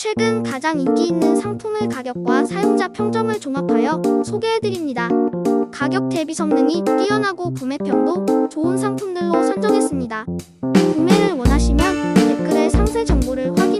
최근 가장 인기 있는 상품의 가격과 사용자 평점을 종합하여 소개해드립니다. 가격 대비 성능이 뛰어나고 구매평도 좋은 상품들로 선정했습니다. 구매를 원하시면 댓글에 상세 정보를 확인해 주세요.